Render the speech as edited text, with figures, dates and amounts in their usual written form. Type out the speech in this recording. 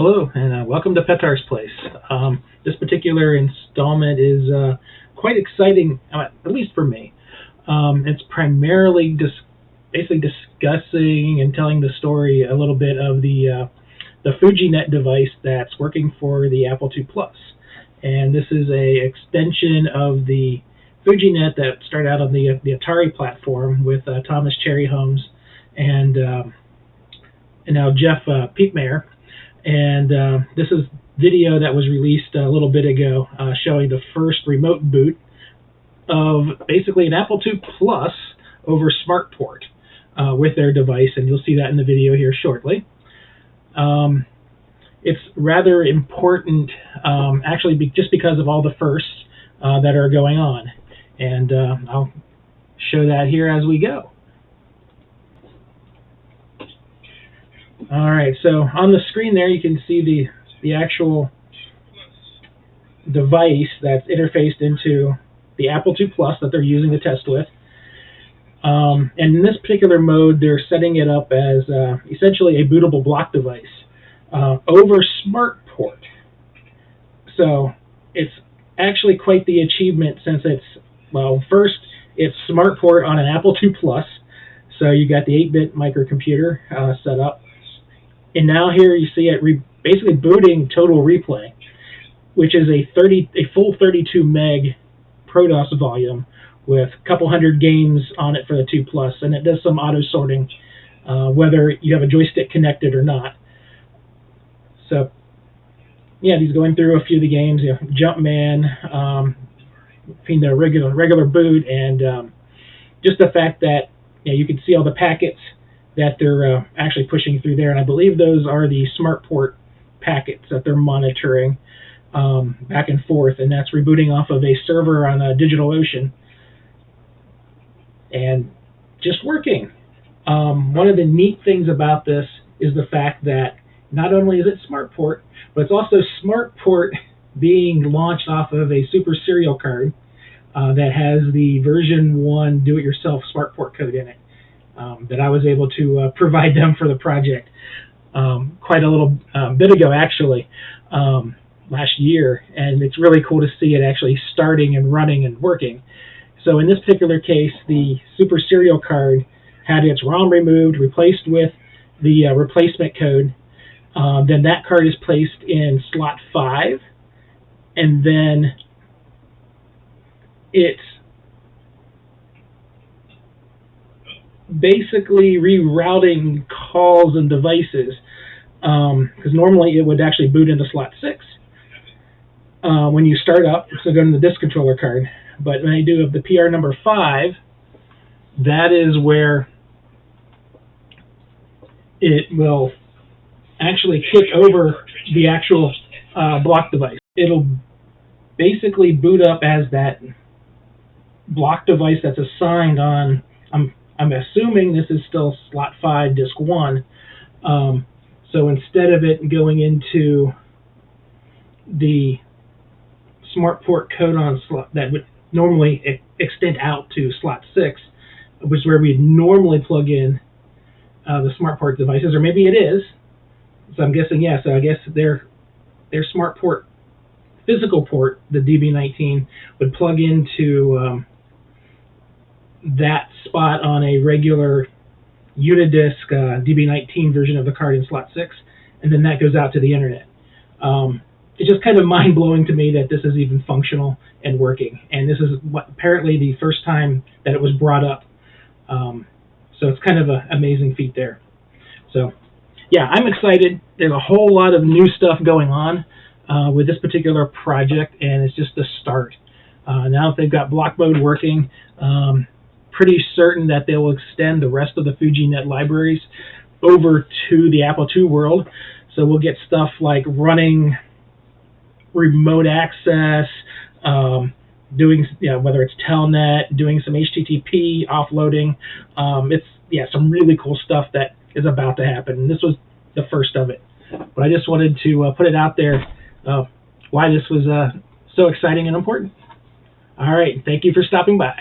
Hello, and welcome to Petar's Place. This particular installment is quite exciting, at least for me. It's primarily basically discussing and telling the story a little bit of the Fujinet device that's working for the Apple2 Plus. And this is a extension of the Fujinet that started out on the Atari platform with Thomas Cherryhomes and now Jeff Piepmeier. And this is video that was released a little bit ago showing the first remote boot of basically an Apple2 Plus over SmartPort with their device, and you'll see that in the video here shortly. It's rather important, actually, just because of all the firsts that are going on, and I'll show that here as we go. All right, so on the screen there you can see the actual device that's interfaced into the Apple2 Plus that they're using to test with. And in this particular mode, they're setting it up as essentially a bootable block device over SmartPort. So it's actually quite the achievement, since it's, well, first it's SmartPort on an Apple2 Plus. So you got the 8-bit microcomputer set up. And now here you see it basically booting Total Replay, which is a full 32 meg ProDOS volume with a couple hundred games on it for the 2 Plus, and it does some auto sorting whether you have a joystick connected or not. So yeah, he's going through a few of the games, you know, Jumpman, between the regular boot, and just the fact that, you know, you can see all the packets that they're actually pushing through there, and I believe those are the SmartPort packets that they're monitoring back and forth, and that's rebooting off of a server on DigitalOcean, and just working. One of the neat things about this is the fact that not only is it SmartPort, but it's also SmartPort being launched off of a Super Serial card that has the version 1 do-it-yourself SmartPort code in it. That I was able to provide them for the project quite a little bit ago, actually, last year, and it's really cool to see it actually starting and running and working. So in this particular case, the Super Serial card had its ROM removed, replaced with the replacement code. Then that card is placed in slot 5, and then it's basically rerouting calls and devices, because normally it would actually boot into slot 6 when you start up, so go to the disk controller card. But when I do the PR number 5, that is where it will actually kick over the actual block device. It'll basically boot up as that block device that's assigned on, I'm assuming this is still slot 5, disk 1. So instead of it going into the SmartPort code on slot that would normally extend out to slot 6, which is where we'd normally plug in the SmartPort devices, or maybe it is. So I'm guessing, yeah. So I guess their SmartPort physical port, the DB19, would plug into that spot on a regular Unidisc DB19 version of the card in slot 6, and then that goes out to the internet. It's just kind of mind-blowing to me that this is even functional and working, and this is apparently the first time that it was brought up. So it's kind of an amazing feat there. So yeah, I'm excited. There's a whole lot of new stuff going on with this particular project, and it's just the start. Now that they've got block mode working, pretty certain that they will extend the rest of the Fujinet libraries over to the Apple II world. So we'll get stuff like running remote access, doing, you know, whether it's Telnet, doing some HTTP offloading. It's some really cool stuff that is about to happen, and this was the first of it. But I just wanted to put it out there why this was so exciting and important. All right, thank you for stopping by.